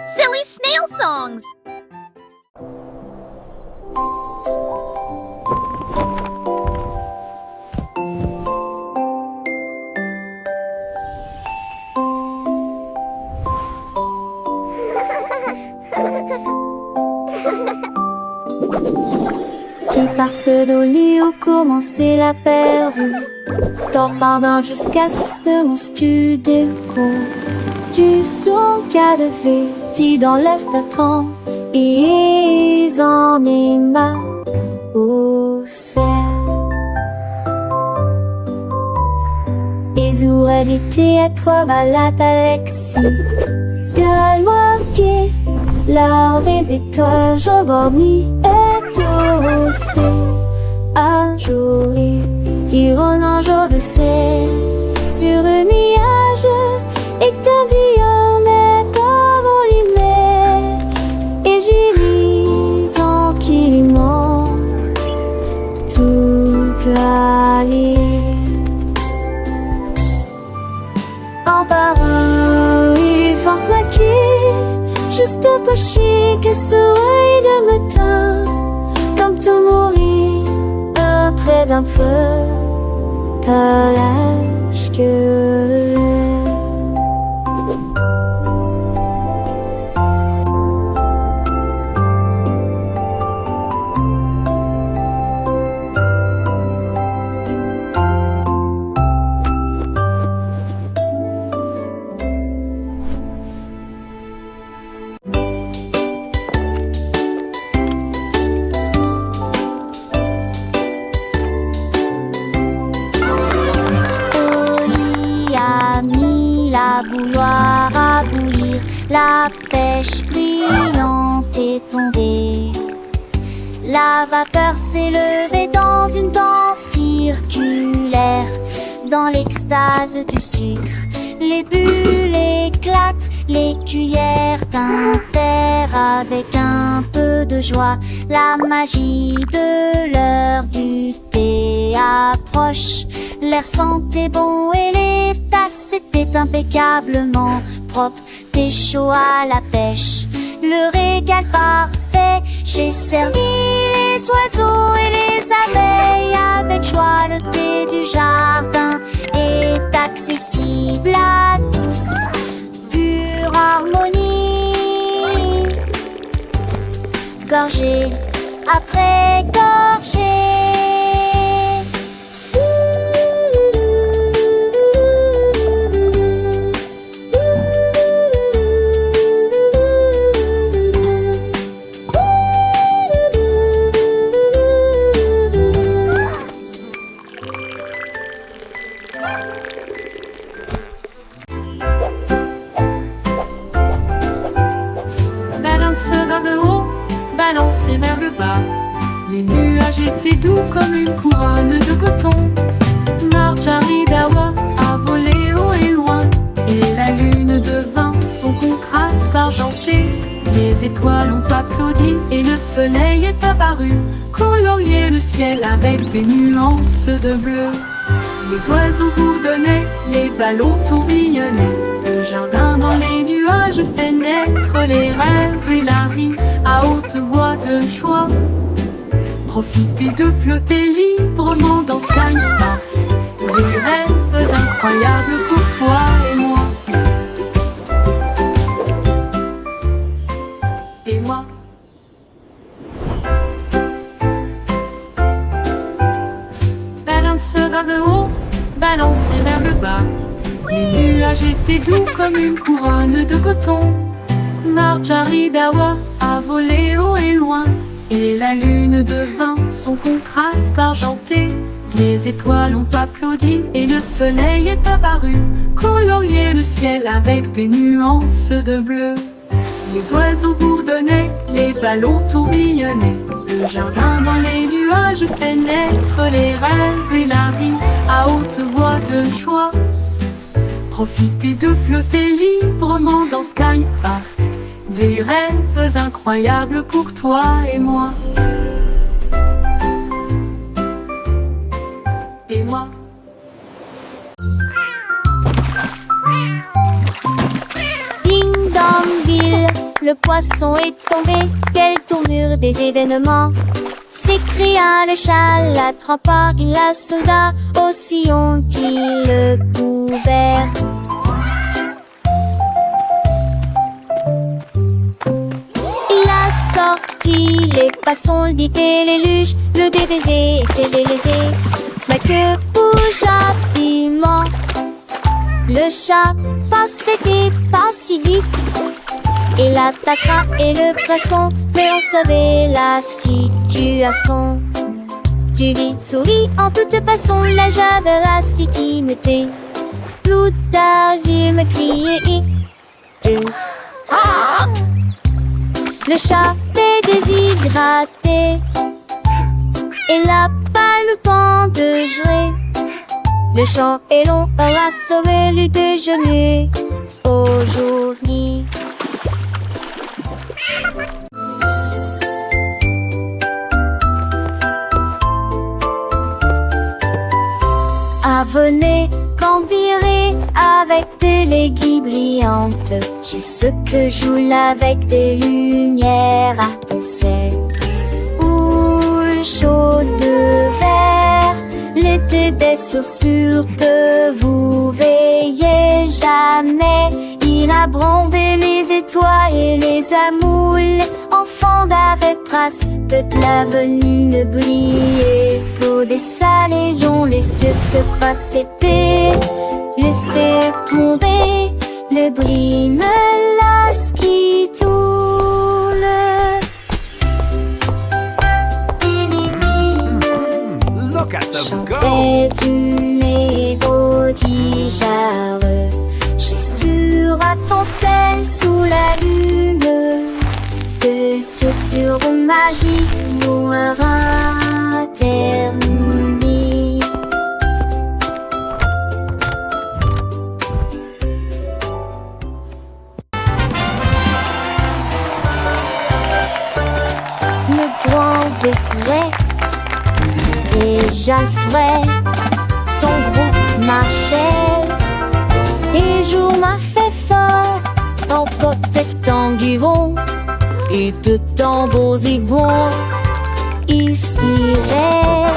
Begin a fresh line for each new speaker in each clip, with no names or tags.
Silly snail songs!
Tu passes dans le lit où commençait la pervue. Dors pardon jusqu'à ce que mon studio du son qu'a de fait dans l'est temps et ils en est marre au ciel. Ils auraient été à toi malade Alexis. Gueule-moi qui la visite je dormi et tout aussi un jour diront un jour de ciel sur un nuage et t'en dis on est envolé et j'y lis en qui ment toute la ligne en parole il pense la qui juste pas chier que ce œil de matin comme tout mourir près d'un feu t'as l'âge que
bouilloire à bouillir, la pêche brillante est tombée. La vapeur s'est levée dans une danse circulaire, dans l'extase du sucre. Les bulles éclatent, les cuillères tintèrent avec un peu de joie. La magie de l'heure du thé approche. L'air sentait bon et les tasses étaient impeccablement propres. T'es chaud à la pêche, le régal parfait. J'ai servi les oiseaux et les abeilles avec joie. Le thé du jardin est accessible à tous. Pure harmonie, gorgée après gorgée.
Balanceur vers le haut, balancé vers le bas. Les nuages étaient doux comme une couronne de coton. Marjaridawa a volé haut et loin, et la lune devint son contraste argenté. Les étoiles ont applaudi et le soleil est apparu, colorier le ciel avec des nuances de bleu. Les oiseaux bourdonnaient, les ballons tourbillonnaient. Le jardin dans les nuages fait naître les rêves et la rime à haute voix de joie. Profitez de flotter librement dans Sky Park. Des rêves incroyables pour toi et moi. Et moi. Balance vers le haut, balancé vers le bas. Les nuages étaient doux comme une couronne de coton. Marjaridawa a volé haut et loin, et la lune devint son contraste argenté. Les étoiles ont applaudi et le soleil est apparu, colorier le ciel avec des nuances de bleu. Les oiseaux bourdonnaient, les ballons tourbillonnaient. Le jardin dans les nuages fait naître les rêves et la rime à haute voix de joie. Profitez de flotter librement dans Sky Park. Des rêves incroyables pour toi et moi. Et moi.
Ding dong bill, le poisson est tombé. Quelle tournure des événements! S'écria le chat, l'attrapant, il la sauda. Aussi ont-ils le couvert. Il a sorti les poissons, le dit et les luges, le DBZ était les lésés. Mais que bougea piment. Le chat passait pas si vite. Il attaquera et le poisson, mais on savait la situation. Tu vis, souris, en toute façon, la javerasse qui me tait. Tout a vu me crier. Ah! Le chat est déshydraté. Il n'a pas le temps de gérer. Le champ est long, on a sauvé le déjeuner aujourd'hui. Venez cambirer avec des légumes brillantes. J'ai ce que joue avec des lumières à poncettes. Houle chaude de verre, l'été des sursures vous veillez jamais. Il a brandé les étoiles et les amoules. Enfants d'avec trace, toute l'avenue ne brillait. Pour des salaisons, les cieux se passaient. Laissez tomber, le bris me lasse qui tourne.
Look at them go!
Chantait une mélodie jarre. J'ai sur à ton sel sous la lune. Que sur magie mourra terminé. Le grand décrète et Jalfred, son groupe marchait. Et jour m'a fait fort en protectant du vent. Et de tambours zigouans, ils siraient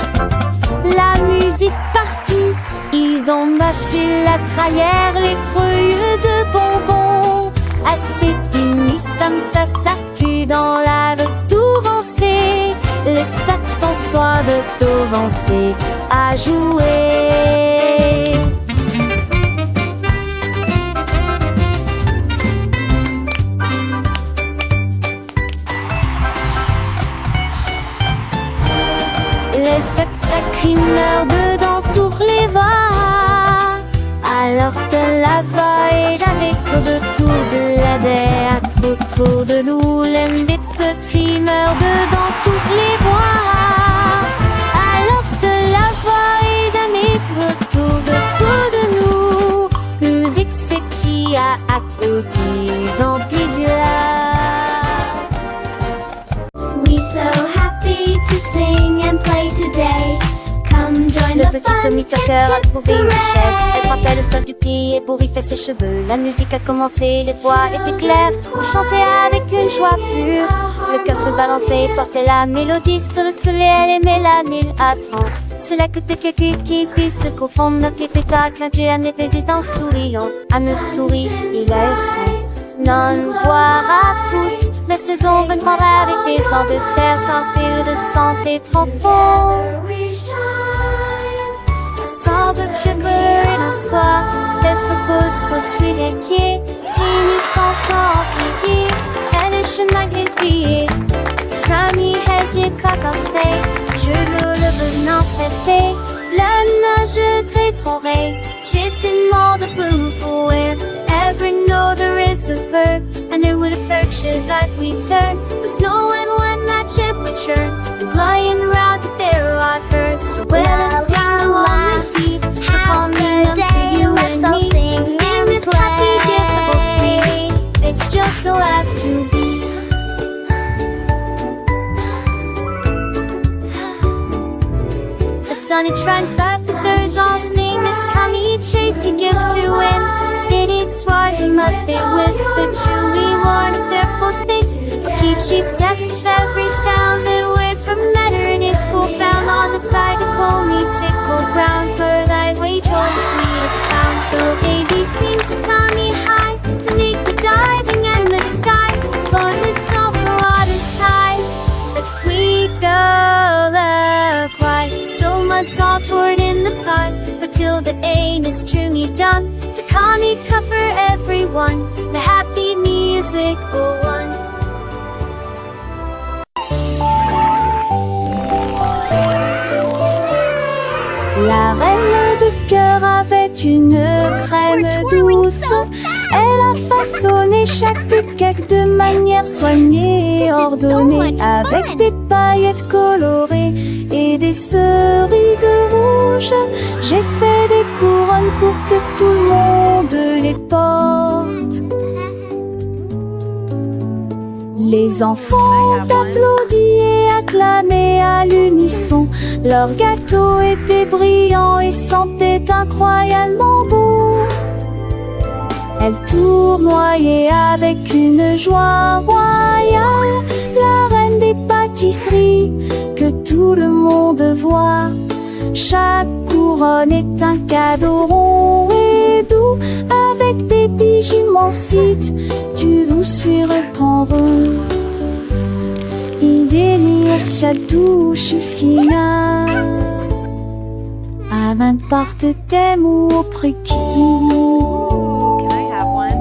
la musique partout. Ils ont mâché la trahère, les creux de bonbons. Assez punis, ça s'artue dans la de tout vancer. Les saxons soient de tout vancer à jouer. Les jets sacrés meurent dedans tous les voix. Alors te la va et avec autour de la terre. Autour de nous, l'embête se trie meurt dedans toutes les voix. Alors te la va et jamais autour de nous. Musique s'écrie à côté, vampire du las.
We so happy to sing and play today. Come join
Le
the
petit
fun.
Tommy Tucker a trouvé une chaise. Elle frappait le sol du pied pour y faire ses cheveux. La musique a commencé, les voix étaient claires. Il chantait avec une joie pure. Le cœur se balançait, portait la mélodie sur le soleil. Elle aimait la mille à 30. C'est là que quelqu'un qui se confond. Notre pétacle, un Dieu, un épais en souriant. À me sourire, il a eu son. Non, voir à tous. La saison viendra avec des ans de terre, sans pile de santé trop fort. Quand le sugar et la soie, les focus sont suivis les pieds. Si nous sommes sortis, elle est chemin greffé. Strami, hedge, cacassé, je le venant prêter. La nage traitorée, j'ai si mort de boom for it. Ever know there is a verb, and it would affection like we turn. Was knowing when that ship would churn, and flying around the there I heard. So when I sing along with deep, to call me up for you and me. In this happy, difficult street, it's just so have to be. The sun it shines back, the birds all sing. This commie chase he gives to win.
It's rising, but they whisper chilly one of their full things. But keep she says with every sound that went from letter in its cool found on the side of me tickle ground where thy way joins me is found. So baby seems to tie me high to make the diving and the sky. Lord, it's soft the water's tide. That sweet girl that cry. So much salt toward in the tide. But till the aim is truly done. To Connie cover everyone. The happy music go on. La reine de cœur avait une crème douce. Elle a façonné chaque cake de manière soignée, ordonnée, avec des paillettes colorées et des cerises rouges. J'ai fait des couronnes pour que tout le monde les porte. Les enfants applaudissent et acclamaient à l'unisson. Leur gâteau était brillant et sentait incroyablement beau. Elle tournoyait avec une joie royale, la reine des pâtisseries que tout le monde voit. Chaque couronne est un cadeau rond et doux, avec des digimansites, tu vous surprendre. Il délice chaque touche fine, à n'importe thème ou au prix qui.
Can I have one?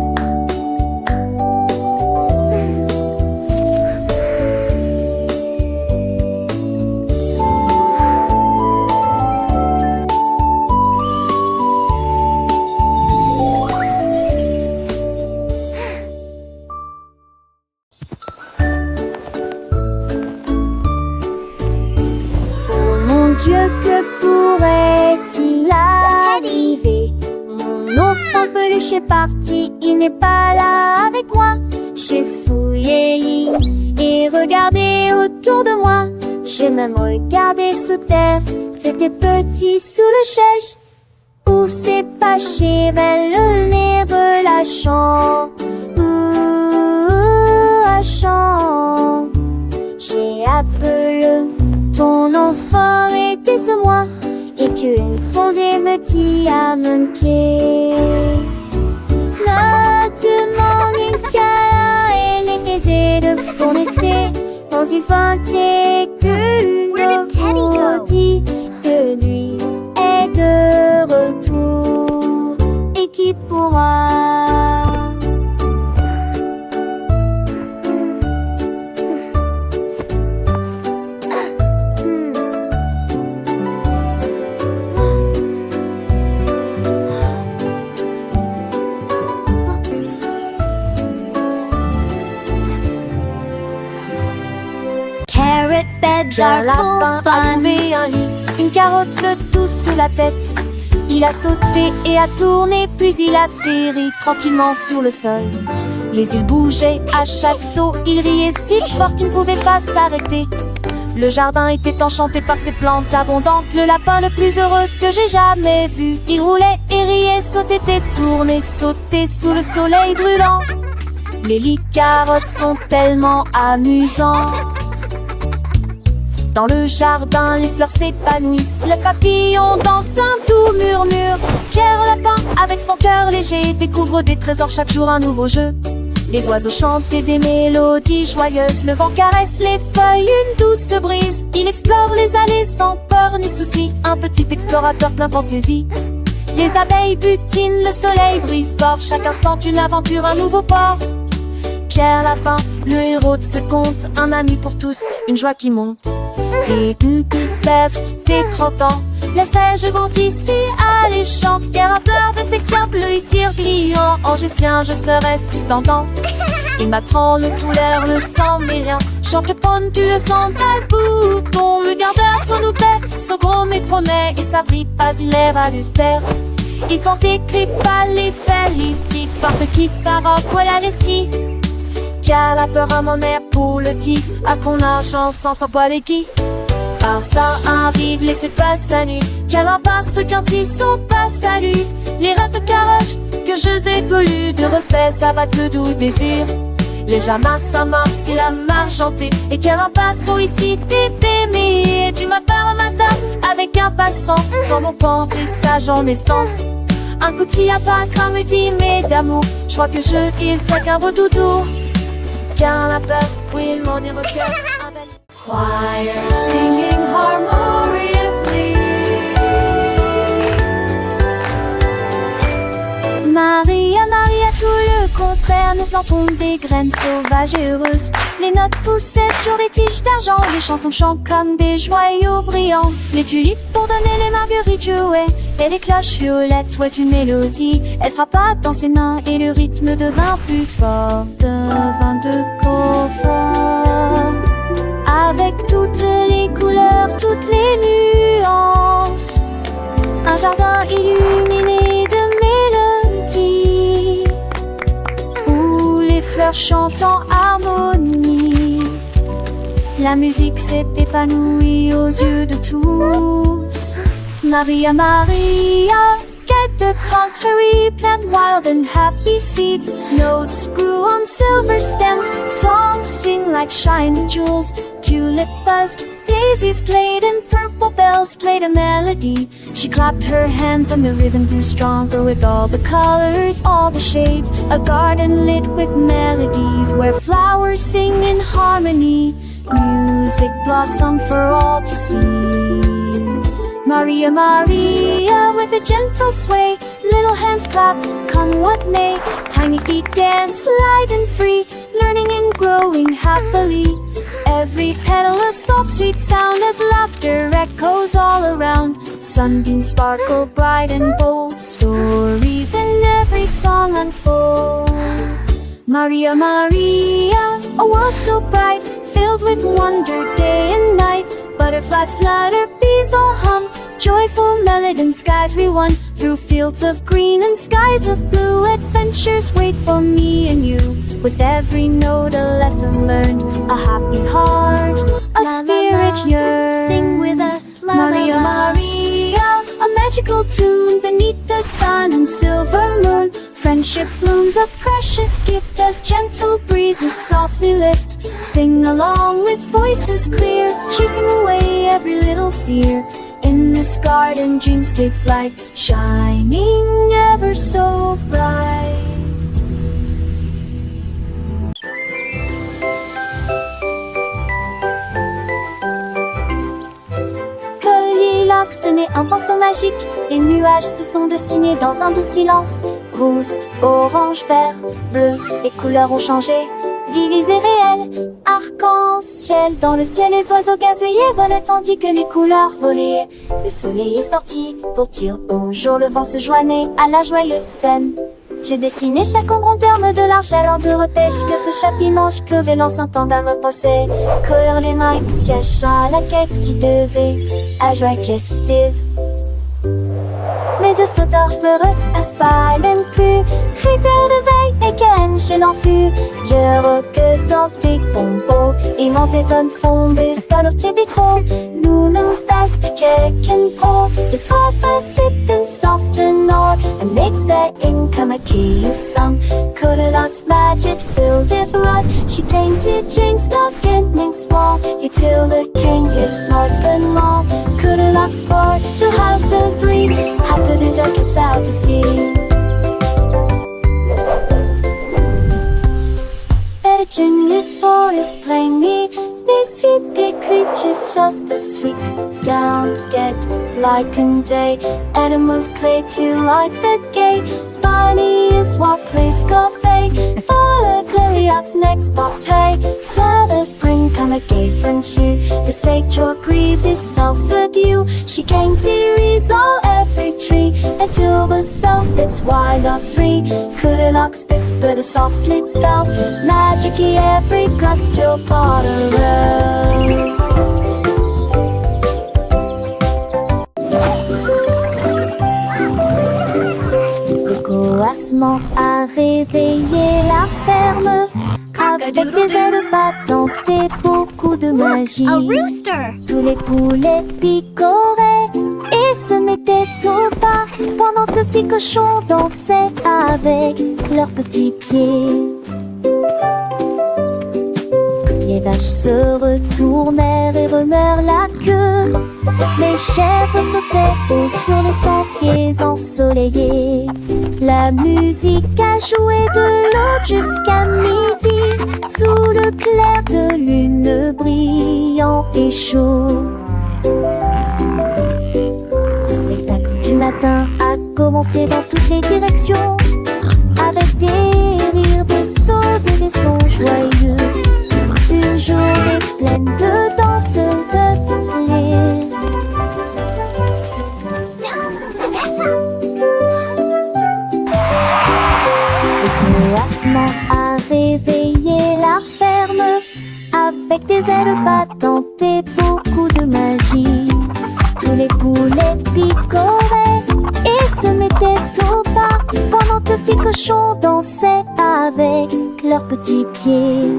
Dieu, que pourrait-il arriver? Mon ours en peluche est parti, il n'est pas là avec moi. J'ai fouillé et regardé autour de moi. J'ai même regardé sous terre, c'était petit sous le chèche. Où s'est caché vers le nez de la chambre? La chambre. J'ai appelé ton enfant était ce moi, et qu'une tondée me dit à mon pied. Ne demande qu'à elle est aisée de forester, quand il vantait que nous dit que lui est de retour, et qui pourra.
Are full
A
fun.
trouvé un lit, une carotte douce sous la tête. Il a sauté et a tourné, puis il atterrit tranquillement sur le sol. Les îles bougeaient à chaque saut, il riait si fort qu'il ne pouvait pas s'arrêter. Le jardin était enchanté par ses plantes abondantes. Le lapin le plus heureux que j'ai jamais vu. Il roulait et riait, sautait et tournait, sautait sous le soleil brûlant. Les lits carottes sont tellement amusants. Dans le jardin, les fleurs s'épanouissent, le papillon danse un doux murmure. Pierre Lapin, avec son cœur léger, découvre des trésors chaque jour, un nouveau jeu. Les oiseaux chantent des mélodies joyeuses, le vent caresse les feuilles, une douce brise. Il explore les allées sans peur ni souci, un petit explorateur plein fantaisie. Les abeilles butinent, le soleil brille fort, chaque instant une aventure, un nouveau port. Pierre Lapin, le héros de ce conte, un ami pour tous, une joie qui monte. Et une sève, tes 30 ans, laissais-je grandis si alléchant. Et rappeur de section bleu ici gliant, en gestien je serais si tentant. Il m'attend le tout l'air, le sang mais rien. Chante ponne, tu le sens, tel bouton. Le gardeur son nous paie, son gros mais promet. Et ça brille pas, il est valustère. Il porte écrit pas les felices, qui porte qui sa robe, voilà l'esprit. Qui a la peur à mon air pour le tif, à qu'on argent sans s'en poil et qui. Par ça arrive, laissez pas sa nuit. Qu'elle passe quand ils sont pas salués. Les rêves de carottes que je ai voulu de refaire, ça va le doux désir. Les jamas, ça marche, c'est la margentée. Et qu'elle passe au ici, t'aimer. Et tu m'appelles un matin avec impatience. Comme on pense, et ça j'en instance. Un petit à pas comme dit, mais d'amour. Je crois que il fait qu'un beau doudou. Car la peur, oui, il m'en est recueil. Choir singing harmoniously.
Maria, Maria, tout le contraire, nous plantons des graines sauvages et heureuses. Les notes poussaient sur des tiges d'argent, les chansons chantent comme des joyaux brillants. Les tulipes pour donner les marguerites jouaient, et les cloches violettes ouaient une mélodie. Elle frappa dans ses mains et le rythme devint plus fort, devint de confort. Avec toutes les couleurs, toutes les nuances, un jardin illuminé de mélodies, où les fleurs chantent en harmonie. La musique s'est épanouie aux yeux de tous. Maria, Maria, get the contrary, plant wild and happy seeds. Notes grew on silver stems, songs sing like shining jewels. Tulip buzzed, daisies played, and purple bells played a melody. She clapped her hands and the rhythm grew stronger with all the colors, all the shades. A garden lit with melodies where flowers sing in harmony. Music blossomed for all to see. Maria, Maria, with a gentle sway, little hands clap, come what may. Tiny feet dance light and free, learning and growing happily. Every petal a soft sweet sound as laughter echoes all around. Sunbeams sparkle bright and bold, stories in every song unfold. Maria, Maria, a world so bright, filled with wonder day and night. Butterflies flutter, bees all hum, joyful melody and skies we won. Through fields of green and skies of blue, adventures wait for me and you. With every note a lesson learned, a happy heart, a spirit yearns.
Sing with us, la,
Maria,
la, la.
Maria, a magical tune beneath the sun and silver moon. Friendship blooms, a precious gift as gentle breezes softly lift. Sing along with voices clear, chasing away every little fear. In this garden dreams take flight, shining ever so bright. Goldilocks tenait un pinceau magique, les nuages se sont dessinés dans un doux silence. Rose, orange, vert, bleu, les couleurs ont changé, vives et réelles. Arc-en-ciel, dans le ciel les oiseaux gazouillaient, volaient tandis que les couleurs volaient. Le soleil est sorti pour dire bonjour, le vent se joignait à la joyeuse scène. J'ai dessiné chaque ombre en termes de largeur en deux repêches, que ce chapiment que vélance un temps me possède. Courir les mains, siège à la quête, tu devais à joie festive. Mais de sauteurs peureux aspirent plus, critères de veille et qu'un chez l'enfus. Je que dans tes pompos, et mon téton fombus dans leur tibitro. Nous nous stas de keken po, the stoffer sipping soft and nor, and makes the income a key of some. Goldilocks magic filled with rod, she tainted James Dawes getting small. You till the king is smart and long. Goldilocks sport to house the three, happy the duck gets out to sea. In the forest plainly, they see the creatures just the sweet down get like in day. Animals play to like the gay. Bunny is what plays cafe. Follow Goldilocks next bobtail. Flowers bring come a gay from hue. The slate your breeze is self-adieu. She came to resolve every tree until the self it's wild or free. Goldilocks whisper the soft slit spell. Magic-y every grass till pot around. Coassement a réveillé la ferme, avec des ailes battantes et beaucoup de magie.
A rooster!
Tous les poulets picoraient et et se mettaient au pas pendant que le petit cochon dansait avec leurs petits pieds. Les vaches se retournèrent et remuèrent la queue. Les chèvres sautaient haut sur les sentiers ensoleillés. La musique a joué de l'aube jusqu'à midi, sous le clair de lune brillant et chaud. Le spectacle du matin a commencé dans toutes les directions, avec des rires, des sauts et des sons joyeux. Une journée pleine de danse, de plaisir. Le coassement a réveillé la ferme, avec des ailes battantes et beaucoup de magie. Tous les poulets picoraient et se mettaient au pas pendant que le petit cochon dansait avec leurs petits pieds.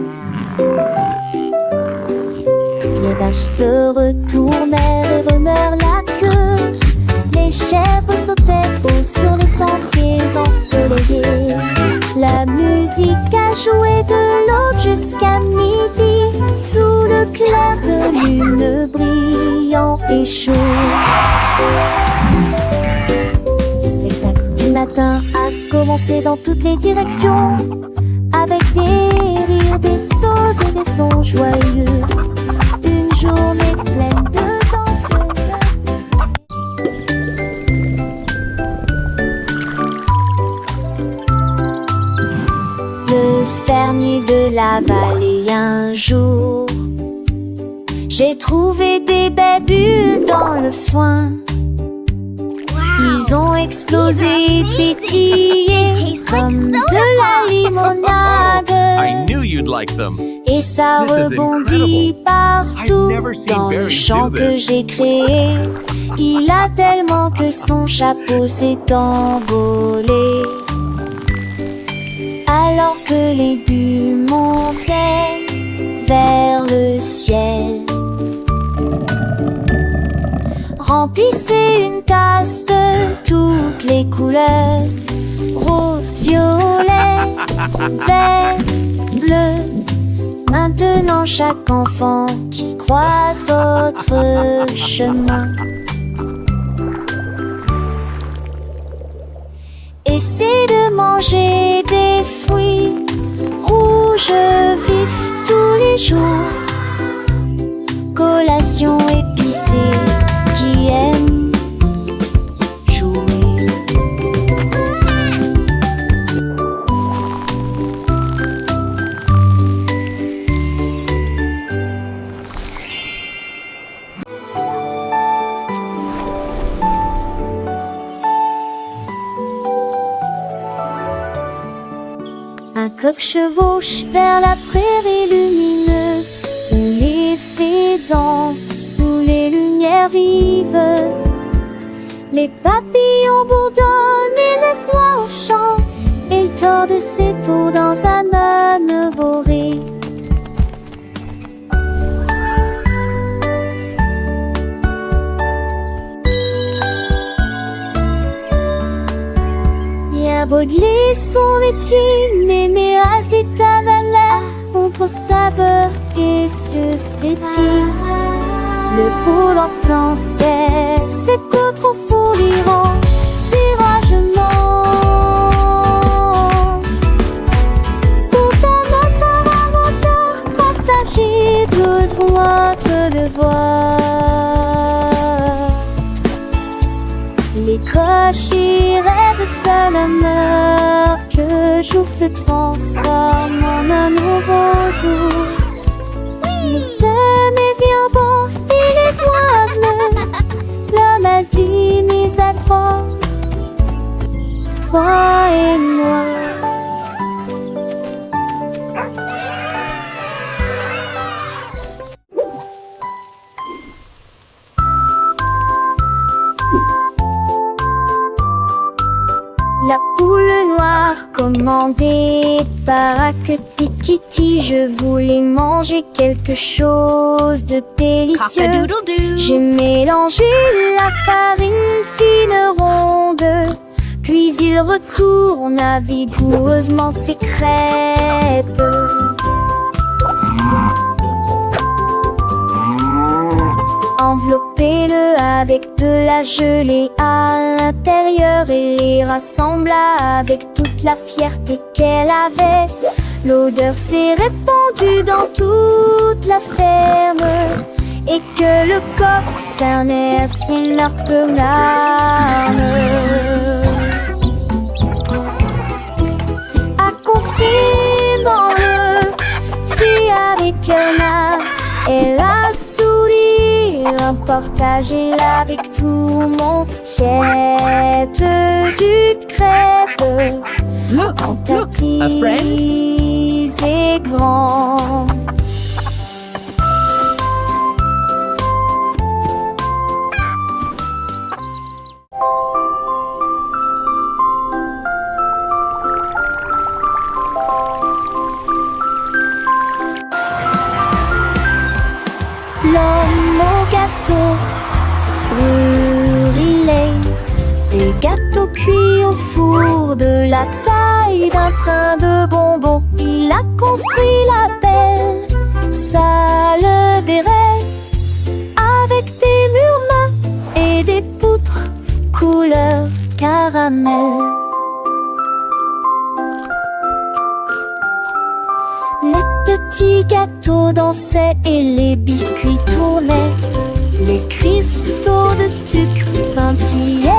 Les vaches se retournèrent et remuèrent la queue. Les chèvres sautaient haut sur les sentiers ensoleillés. La musique a joué de l'aube jusqu'à midi, sous le clair de lune brillant et chaud. Le spectacle du matin a commencé dans toutes les directions, avec des rires, des sauts et des sons joyeux. Une journée pleine de danse. Le fermier de la vallée un jour, j'ai trouvé des belles bulles dans le foin. Ils ont explosé et pétillé comme de la limonade.
I knew you'd like them.
Et ça
This is
rebondit
incredible.
partout
I've never seen
dans le
berries
champ
do
que
this.
j'ai créé. Il a tellement que son chapeau s'est envolé. Alors que les bulles montaient vers le ciel, remplissez une tasse de toutes les couleurs: rose, violet, vert, bleu. Maintenant chaque enfant qui croise votre chemin, essaie de manger des fruits rouges vifs tous les jours. Collation épicée qui aime jouer. Un coq chevauche vers la prairie lumineuse, où les fées dansent sous les lumières vives. Les papillons bourdonnent et laissent l'oie au champ, et il tord ses tours dans un âne boré. Bien brûler son métier, les mirages des tavernes contre saveur et suscétile. Le poule en pensait, c'est peu trop fou l'Iran, viragement. Pourtant notre inventeur passager de droite le voit. Les cochers rêvent seul meurt, que jour se transforme en un nouveau jour. Nous sommes éviants bons et les oies bleues, l'homme agit mis à trois et moi. La poule noire commandait les baraques Pikiti, je voulais manger quelque chose de délicieux.
Cock-a-doodle-doo.
J'ai mélangé la farine fine ronde, puis il retourne vigoureusement ses crêpes. Enveloppez-le avec de la gelée à l'intérieur et les rassembla avec toute la fierté qu'elle avait. L'odeur s'est répandue dans toute la ferme et que le coq cernait ainsi leur larmes. Accomplis-moi-le, fit avec un art et la sourire, partagez-la avec tout le monde. Jette du crêpe en petits et grands. L'homme au gâteau, brûlé, des gâteaux cuits au four de la taille d'un train de bonbons. Il a construit la belle salle des rêves avec des murs mat et des poutres couleur caramel. Les petits gâteaux dansaient et les biscuits tournaient. Les cristaux de sucre scintillaient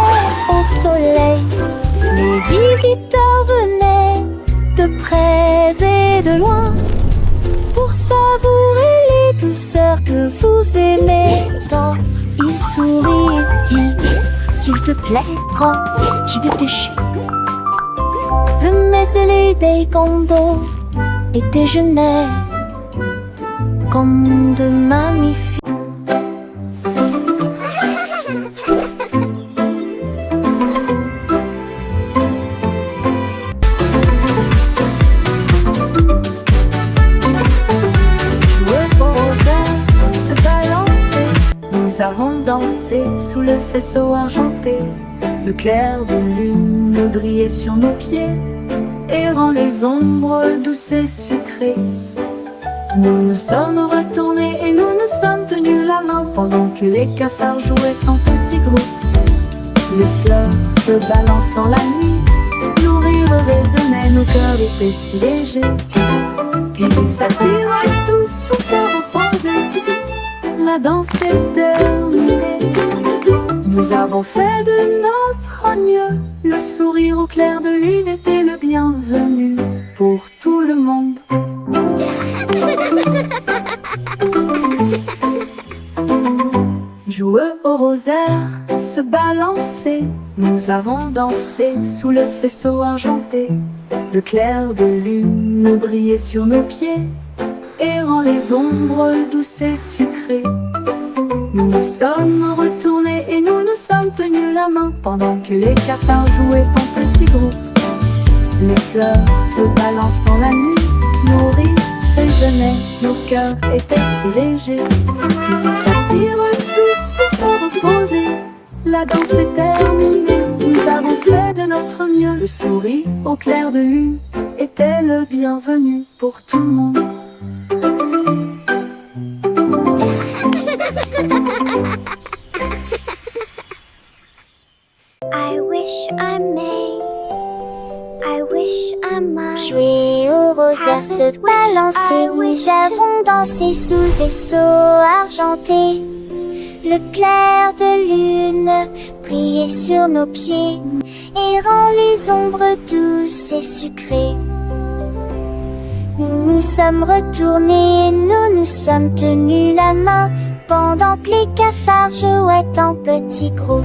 au soleil. Les visiteurs venaient de près et de loin pour savourer les douceurs que vous aimez tant. Il sourit et dit: s'il te plaît, prends du déchet. Venez des condos et déjeuner comme de magnifiques.
Nous avons dansé sous le faisceau argenté. Le clair de lune brillait sur nos pieds, errant les ombres douces et sucrées. Nous nous sommes retournés et nous nous sommes tenus la main pendant que les cafards jouaient en petits groupes. Les fleurs se balancent dans la nuit, nos rires résonnaient, nos cœurs étaient si légers. Puis ils s'assirent tous pour se reposer. La danse est terminée. Nous avons fait de notre mieux. Le sourire au clair de lune était le bienvenu pour tout le monde. Joueux au rosaire, se balancer. Nous avons dansé sous le faisceau argenté. Le clair de lune brillait sur nos pieds, errant les ombres douces et sucrées. Nous nous sommes retournés et nous nous sommes tenus la main pendant que les cafards jouaient en petits groupes. Les fleurs se balancent dans la nuit, nos rires résonnaient, nos cœurs étaient si légers. Puis ils s'assirent tous pour se reposer. La danse est terminée, nous avons fait de notre mieux. Le sourire au clair de lune était le bienvenu pour tout le monde.
I wish I may, I wish I might. Jouer au rosaire, se balancer, nous avons dansé sous le vaisseau argenté. Le clair de lune brillait sur nos pieds, errant les ombres douces et sucrées. Nous nous sommes retournés, nous nous sommes tenus la main pendant que les cafards jouaient en petits groupes.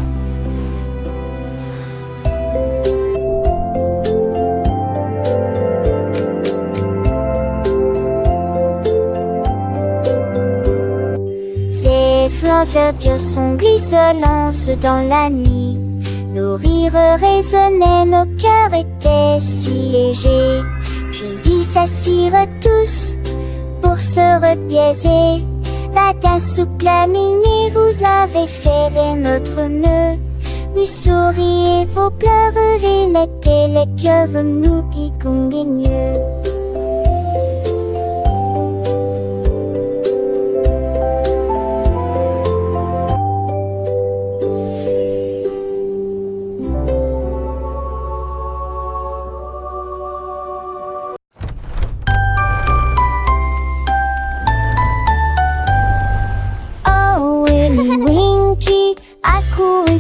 Les flancs verdures sont grisonnants dans la nuit. Nos rires résonnaient, nos cœurs étaient si légers. Puis s'assirent tous pour se repiaiser. La tasse souple à mini, vous avez ferré notre nœud. Puis souriez, vos pleureries, les cœurs, nous qui convigneux.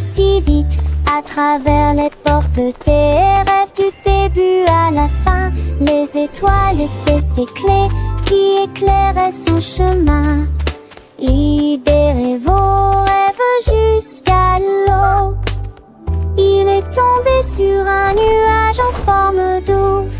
Si vite à travers les portes des rêves du début à la fin. Les étoiles étaient ses clés qui éclairaient son chemin. Libérez vos rêves jusqu'à l'eau. Il est tombé sur un nuage en forme d'ouf.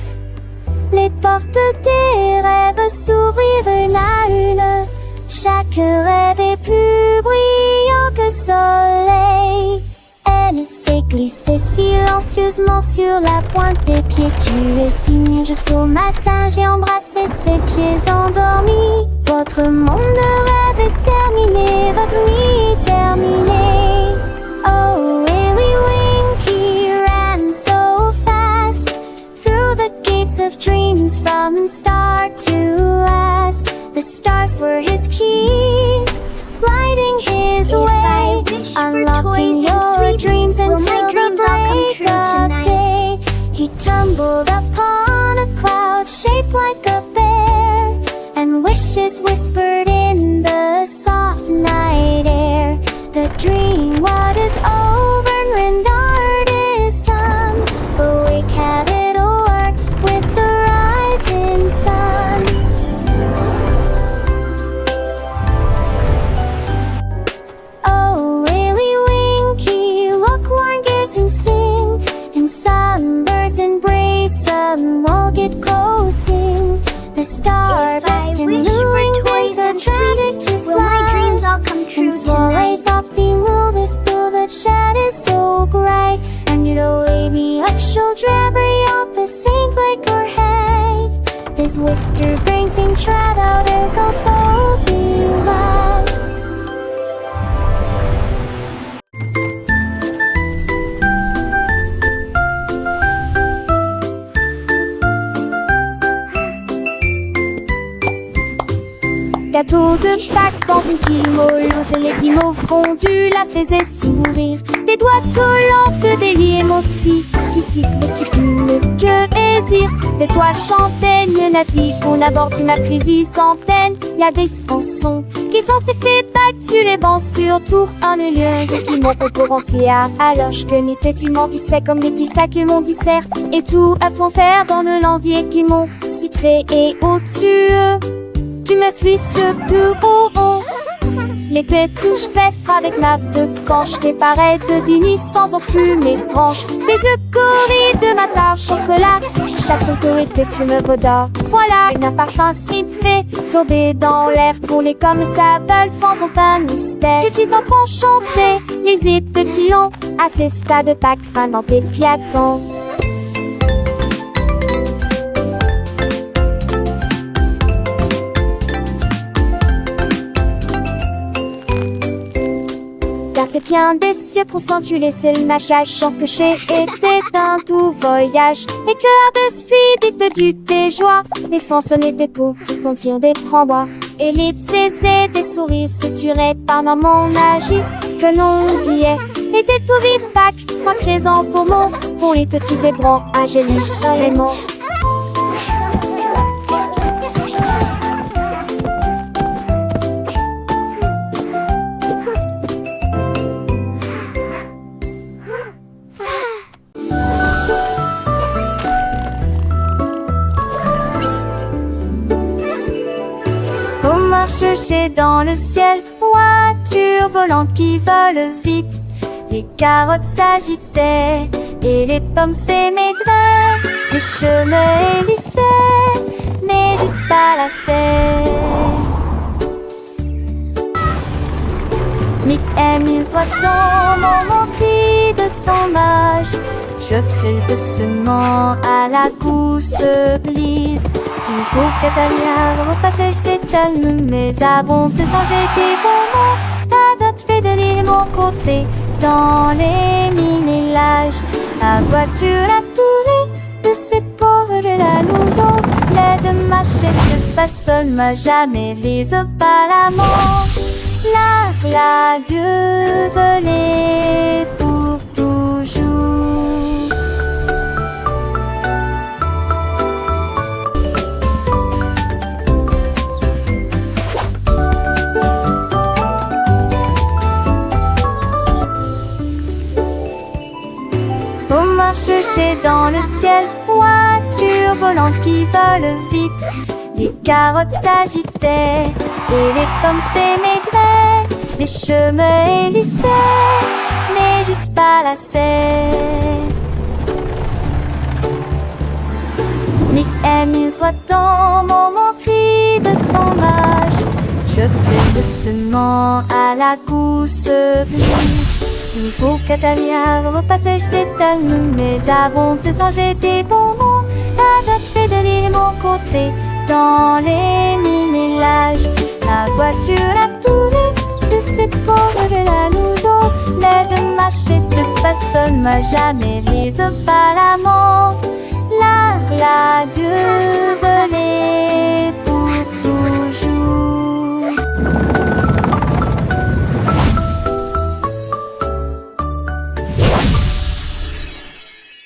Les portes des rêves s'ouvrirent une à une. Chaque rêve est plus brillant que soleil. Elle s'est glissée silencieusement sur la pointe des pieds. Tu es si mignon jusqu'au matin. J'ai embrassé ses pieds endormis. Votre monde de rêve est terminé. Votre nuit est terminée. Oh, Willy Winky ran so fast through the gates of dreams from start to last. The stars were his keys, lighting his way, unlocking your dreams until the break of day. He tumbled upon a cloud shaped like a bear, and wishes whispered in the soft night air. The dream what is over and art is done. Awake, have it o'er with the rising sun. The starburst and luring winds are tragic to fly. Will my dreams all come true tonight? Softly move this blue that shed is so bright. And you'd wake me up, shoulder up the same like her head. This whisper bring things right out there, go so be lost. Gâteau de Pâques dans une pile molleuse, et les guimauves fondus la faisaient sourire. Des doigts collants des limes aussi, qui sifflent et qui plument que désir. Des toits champagnes natives, on aborde du Marcrésie sans peine. Y a des chansons qui sont si fait battus les bancs sur tour ennuyeuses, et qui m'ont concurrencé alors que n'était tu mendissais comme les petits sacs mon dissert. Et tout à point faire dans le landier qui m'ont citré et au-dessus. Tu me flisses de plus haut. L'été touche fait avec ma de quand je t'ai pareil de dîner sans en plus mes branches. Les yeux corris de ma tarte chocolat. Chaque autorité fume vaudor. Voilà un parfum si fait sorbet dans l'air. Pour les comme ça veulent sans aucun mystère. Petits enfants chantaient les hits de Tillon à ces stades de Pâques fin dans tes piatons. Car c'est bien des cieux pour s'entuler, c'est le machage sans que j'ai été un tout voyage. Les cœurs de speed du tes joies, les façonnés des pauvres petits contirent des frambois. Et les tsés des souris se tueraient par mon magie que l'on oubliait. Et des tout vides Pâques, moi présent pour mon, pour les petits zébrants, angéliques chaléments. Chercher dans le ciel, voitures volantes qui volent vite. Les carottes s'agitaient et les pommes s'émaidraient. Les chemins hélissaient, mais juste pas la serre. Nick amuse voit-on mon mentis de son âge. Jeter doucement à la gousse glisse.
Il faut Catalina repasser cette année, mais à bon se changer des moments. La date fait de l'île mon côté, dans les mini-lages. La voiture a tourné de ses ports de la louison. L'aide machette pas seul, m'a jamais les pas la mort. La Dieu volé pour toujours. On marche chez dans le ciel, voiture volante qui vole vite. Les carottes s'agitaient et les pommes s'émaigraient. Les chemins hélissaient, mais juste pas la serre. Nick amuse dans mon montri de son âge. Jeté doucement à la gousse bleue. Il faut Catalina repasser cette année, mais avant de se changer des bonbons. La date fait de l'île mon côté, dans les mini-lages. La voiture a tourné de ses ports de la louison. L'aide machette pas seul, m'a jamais les pas la mort. La Dieu